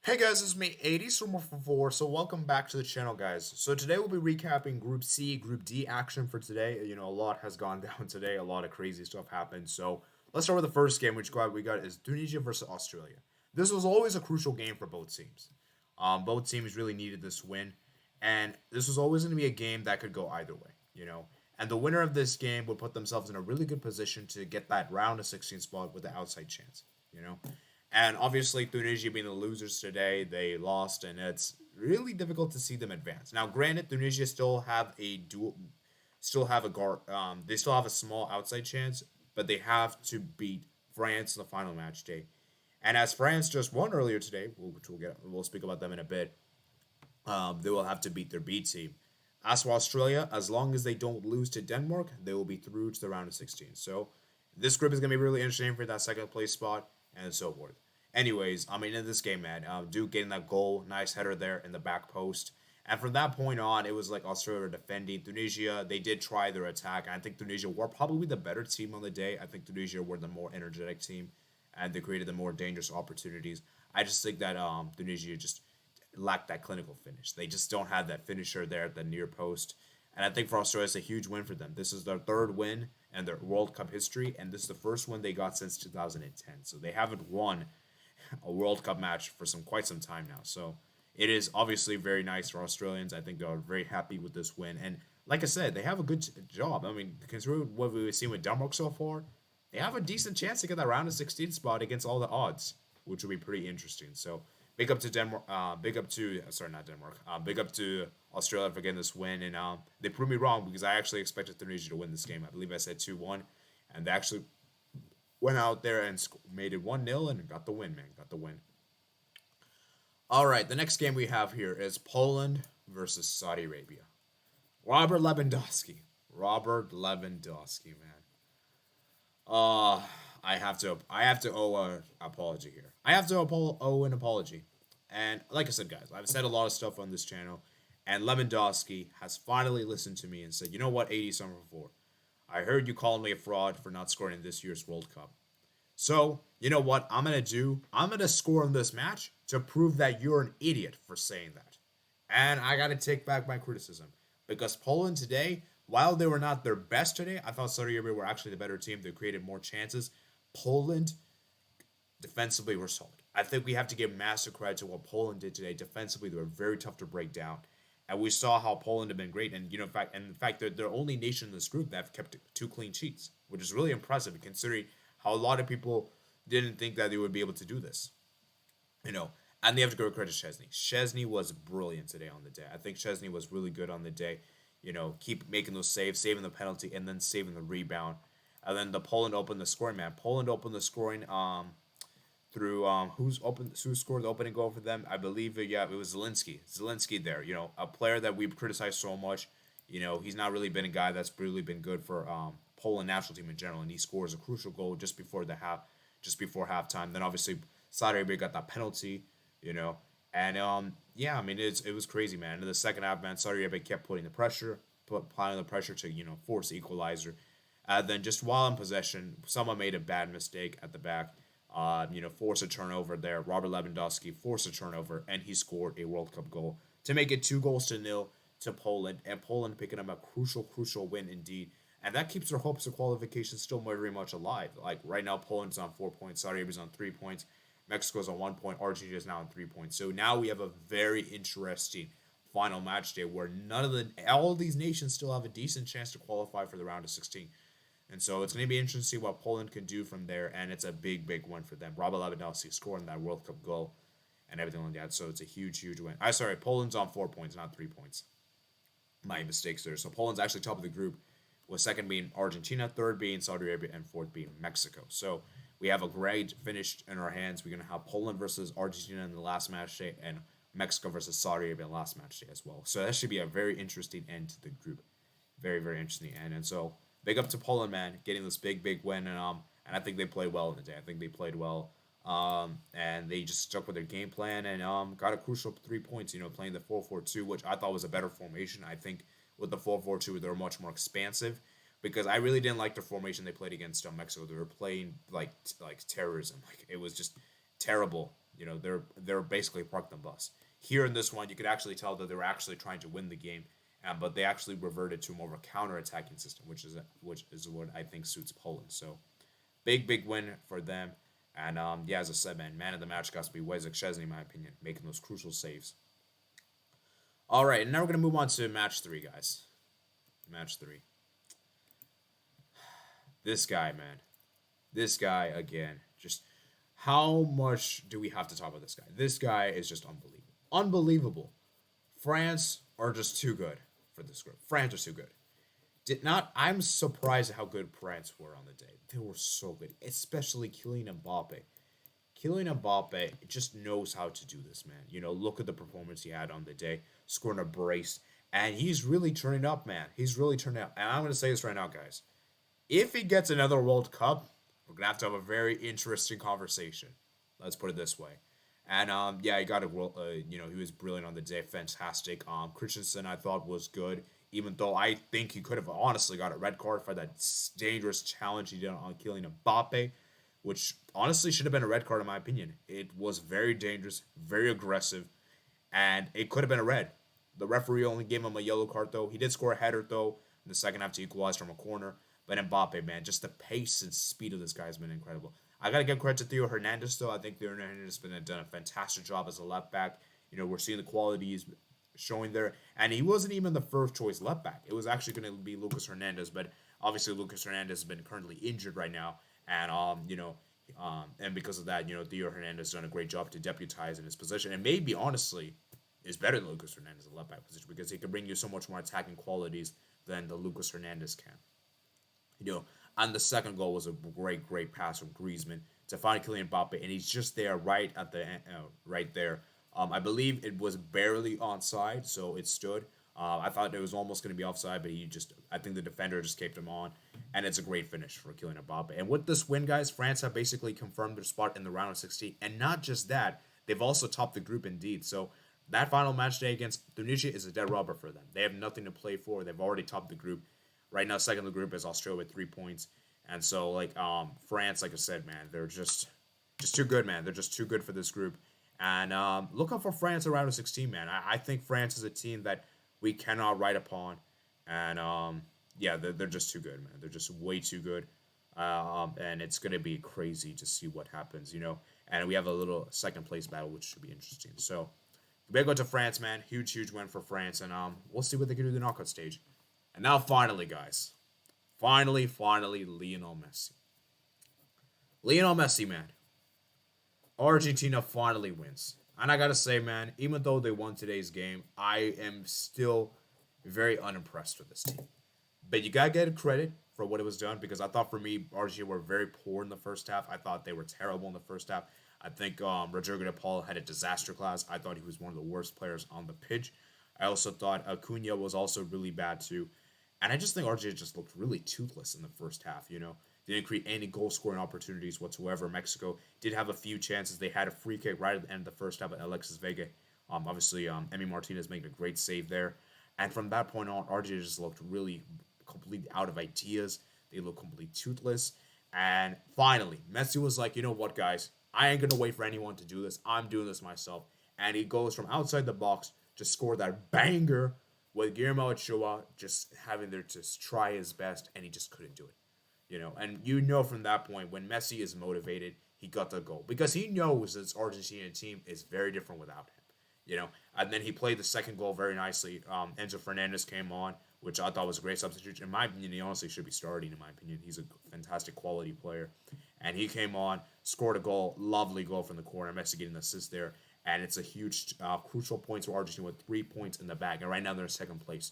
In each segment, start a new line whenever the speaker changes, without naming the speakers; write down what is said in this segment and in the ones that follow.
Hey guys, it's me, 80 4. So welcome back to the channel, guys. So today we'll be recapping Group C, Group D action for today. A lot has gone down today. A lot of crazy stuff happened. So let's start with the first game, which we got is Tunisia versus Australia. This was always a crucial game for both teams. Both teams really needed this win, and this was always going to be a game that could go either way. And the winner of this game would put themselves in a really good position to get that round of 16 spot with the outside chance. You know, and obviously, Tunisia being the losers today, they lost, and it's really difficult to see them advance. Now, granted, Tunisia still have a guard. They still have a small outside chance, but they have to beat France in the final match day. And as France just won earlier today, which we'll speak about them in a bit, they will have to beat their B team. As for Australia, as long as they don't lose to Denmark, they will be through to the round of 16. So this group is going to be really interesting for that second place spot and so forth. Anyways, I mean, in this game, man, Duke getting that goal, nice header there in the back post. And from that point on, it was like Australia defending. Tunisia, they did try their attack. I think Tunisia were probably the better team on the day. I think Tunisia were the more energetic team, and they created the more dangerous opportunities. I just think that Tunisia just lack that clinical finish. They just don't have that finisher there at the near post. And I think for Australia, it's a huge win for them. This is their third win in their World Cup history, and this is the first one they got since 2010. So they haven't won a World Cup match for quite some time now. So it is obviously very nice for Australians. I think they are very happy with this win. And like I said, they have a good job. I mean, considering what we've seen with Denmark so far, they have a decent chance to get that round of 16 spot against all the odds, which will be pretty interesting. So big up to Denmark. Big up to sorry, not Denmark. Big up to Australia for getting this win, and they proved me wrong because I actually expected Tunisia to win this game. I believe I said 2-1, and they actually went out there and made it 1-0 and got the win, man. Got the win. All right, the next game we have here is Poland versus Saudi Arabia. Robert Lewandowski. Robert Lewandowski, man. Uh I have to owe an apology here. I have to owe an apology. And like I said, guys, I've said a lot of stuff on this channel, and Lewandowski has finally listened to me and said, you know what, 80 summer 4. I heard you calling me a fraud for not scoring in this year's World Cup. So, you know what I'm going to do? I'm going to score in this match to prove that you're an idiot for saying that. And I got to take back my criticism. Because Poland today, while they were not their best today, I thought Saudi Arabia were actually the better team. They created more chances. Poland defensively were solid. I think we have to give massive credit to what Poland did today. Defensively, they were very tough to break down. And we saw how Poland have been great. And in fact, they're the only nation in this group that have kept two clean sheets, which is really impressive considering how a lot of people didn't think that they would be able to do this. You know, and they have to give credit to Chesney. Chesney was brilliant today on the day. I think Chesney was really good on the day. Keep making those saves, saving the penalty, and then saving the rebound. And then the Poland opened the scoring, man. Poland opened the scoring through who scored the opening goal for them. I believe it was Zelensky there. A player that we've criticized so much. He's not really been a guy that's really been good for Poland national team in general, and he scores a crucial goal just before halftime. Then obviously Saudi Arabia got that penalty. You know, and yeah, I mean it was crazy, man. In the second half, man, Saudi Arabia kept putting the pressure, applying the pressure to force the equalizer. Then just while in possession, someone made a bad mistake at the back. Forced a turnover there. Robert Lewandowski forced a turnover, and he scored a World Cup goal to make it 2-0 to Poland, and Poland picking up a crucial win indeed. And that keeps their hopes of qualification still very much alive. Like right now, Poland's on 4 points, Saudi Arabia's on 3 points, Mexico's on 1 point, Argentina is now on 3 points. So now we have a very interesting final match day where all of these nations still have a decent chance to qualify for the round of 16. And so it's going to be interesting to see what Poland can do from there, and it's a big win for them. Robert Lewandowski scoring that World Cup goal and everything like that. So it's a huge win. Poland's on 4 points, not 3 points. My mistakes there. So Poland's actually top of the group, with second being Argentina, third being Saudi Arabia, and fourth being Mexico. So we have a great finish in our hands. We're going to have Poland versus Argentina in the last match day, and Mexico versus Saudi Arabia in the last match day as well. So that should be a very interesting end to the group. Very interesting end. And so big up to Poland, man, getting this big win, and I think they played well in the day. I think they played well, and they just stuck with their game plan and got a crucial 3 points. Playing the 4-4-2, which I thought was a better formation. I think with the 4-4-2, they're much more expansive because I really didn't like the formation they played against Mexico. They were playing like terrorism. Like it was just terrible. they're basically parked the bus. Here in this one, you could actually tell that they were actually trying to win the game, but they actually reverted to more of a counter-attacking system, which is what I think suits Poland. So big win for them. And yeah, as I said, man of the match got to be Wojciech Szczesny, in my opinion, making those crucial saves. All right, and now we're gonna move on to match three, guys. Match three. This guy, man. This guy again. Just how much do we have to talk about this guy? This guy is just unbelievable. Unbelievable. France are just too good for this group. France are too good. Did not. I'm surprised at how good France were on the day. They were so good, especially Kylian Mbappe. Kylian Mbappe just knows how to do this, man. Look at the performance he had on the day, scoring a brace, and he's really turning up, man. He's really turning up. And I'm going to say this right now, guys. If he gets another World Cup, we're going to have a very interesting conversation. Let's put it this way. And yeah, he got he was brilliant on the day, fantastic. Christensen I thought was good, even though I think he could have honestly got a red card for that dangerous challenge he did on Kylian Mbappe, which honestly should have been a red card in my opinion. It was very dangerous, very aggressive, and it could have been a red. The referee only gave him a yellow card though. He did score a header though in the second half to equalize from a corner. But Mbappe, man, just the pace and speed of this guy has been incredible. I gotta give credit to Theo Hernandez though. I think Theo Hernandez has done a fantastic job as a left back. We're seeing the qualities showing there, and he wasn't even the first choice left back. It was actually going to be Lucas Hernandez, but obviously Lucas Hernandez has been currently injured right now, and and because of that, Theo Hernandez has done a great job to deputize in his position, and maybe honestly is better than Lucas Hernandez in the left back position because he can bring you so much more attacking qualities than the Lucas Hernandez can. And the second goal was a great pass from Griezmann to find Kylian Mbappe, and he's just there right at the end, right there. I believe it was barely onside, so it stood. I thought it was almost going to be offside, but I think the defender just kept him on, and it's a great finish for Kylian Mbappe. And with this win, guys, France have basically confirmed their spot in the round of 16, and not just that, they've also topped the group indeed. So that final match day against Tunisia is a dead rubber for them. They have nothing to play for. They've already topped the group. Right now, second in the group is Australia with 3 points. And so, France, like I said, man, they're just too good, man. They're just too good for this group. And look out for France around the 16, man. I think France is a team that we cannot write upon. And, yeah, they're just too good, man. They're just way too good. And it's going to be crazy to see what happens, And we have a little second place battle, which should be interesting. So, we go to France, man. Huge win for France. And we'll see what they can do in the knockout stage. And now, finally, guys. Finally, Lionel Messi. Lionel Messi, man. Argentina finally wins. And I gotta say, man, even though they won today's game, I am still very unimpressed with this team. But you gotta get credit for what it was done because I thought for me, Argentina were very poor in the first half. I thought they were terrible in the first half. I think Rodrigo de Paul had a disaster class. I thought he was one of the worst players on the pitch. I also thought Acuna was also really bad too. And I just think Argentina just looked really toothless in the first half, They didn't create any goal-scoring opportunities whatsoever. Mexico did have a few chances. They had a free kick right at the end of the first half at Alexis Vega. Obviously, Emi Martinez making a great save there. And from that point on, Argentina just looked really completely out of ideas. They looked completely toothless. And finally, Messi was like, you know what, guys? I ain't going to wait for anyone to do this. I'm doing this myself. And he goes from outside the box to score that banger with Guillermo Ochoa just having there to try his best, and he just couldn't do it. And from that point, when Messi is motivated, he got the goal. Because he knows this Argentina team is very different without him. And then he played the second goal very nicely. Enzo Fernandez came on, which I thought was a great substitution. In my opinion, he honestly should be starting, in my opinion. He's a fantastic quality player. And he came on, scored a goal, lovely goal from the corner. Messi getting an assist there. And it's a huge, crucial point to Argentina with 3 points in the bag. And right now they're in second place.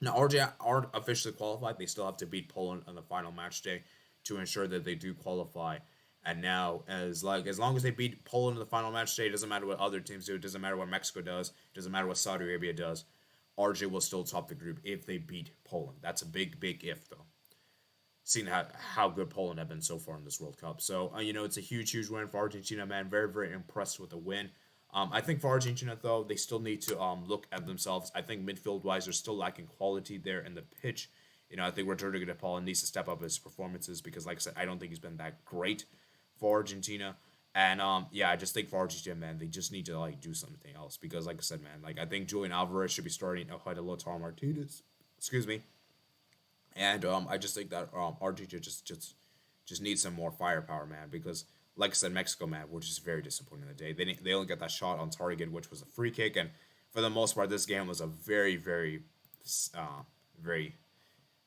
Now, Argentina aren't officially qualified. They still have to beat Poland on the final match day to ensure that they do qualify. And now, as long as they beat Poland in the final match day, it doesn't matter what other teams do. It doesn't matter what Mexico does. It doesn't matter what Saudi Arabia does. Argentina will still top the group if they beat Poland. That's a big if, though. Seeing how good Poland have been so far in this World Cup. So, it's a huge win for Argentina, man. Very, very impressed with the win. I think for Argentina, though, they still need to look at themselves. I think midfield-wise, they're still lacking quality there in the pitch. I think Rodrigo de Paul needs to step up his performances because, like I said, I don't think he's been that great for Argentina. And yeah, I just think for Argentina, man, they just need to like do something else because, like I said, man, like I think Julian Alvarez should be starting ahead of Lautaro Martinez. Excuse me. And I just think that Argentina just needs some more firepower, man. Because like I said, Mexico, man, were just very disappointing the day. They only got that shot on target, which was a free kick, and for the most part, this game was a uh, very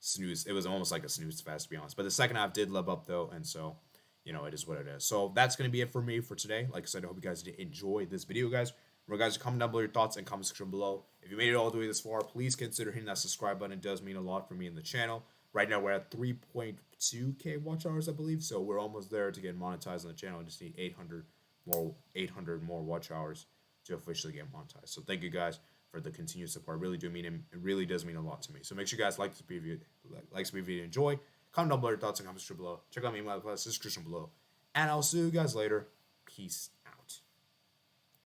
snooze. It was almost like a snooze fest, to be honest. But the second half did live up though, and so it is what it is. So that's gonna be it for me for today. Like I said, I hope you guys did enjoy this video, guys. Remember, guys, comment down below your thoughts and comment section below. If you made it all the way this far, please consider hitting that subscribe button. It does mean a lot for me in the channel. Right now, we're at 3.2K watch hours, I believe. So we're almost there to get monetized on the channel. I just need 800 more watch hours to officially get monetized. So thank you guys for the continued support. I really do mean it. It really does mean a lot to me. So make sure you guys like this video, enjoy. Comment down below your thoughts and comments below. Check out my email class description below. And I'll see you guys later. Peace.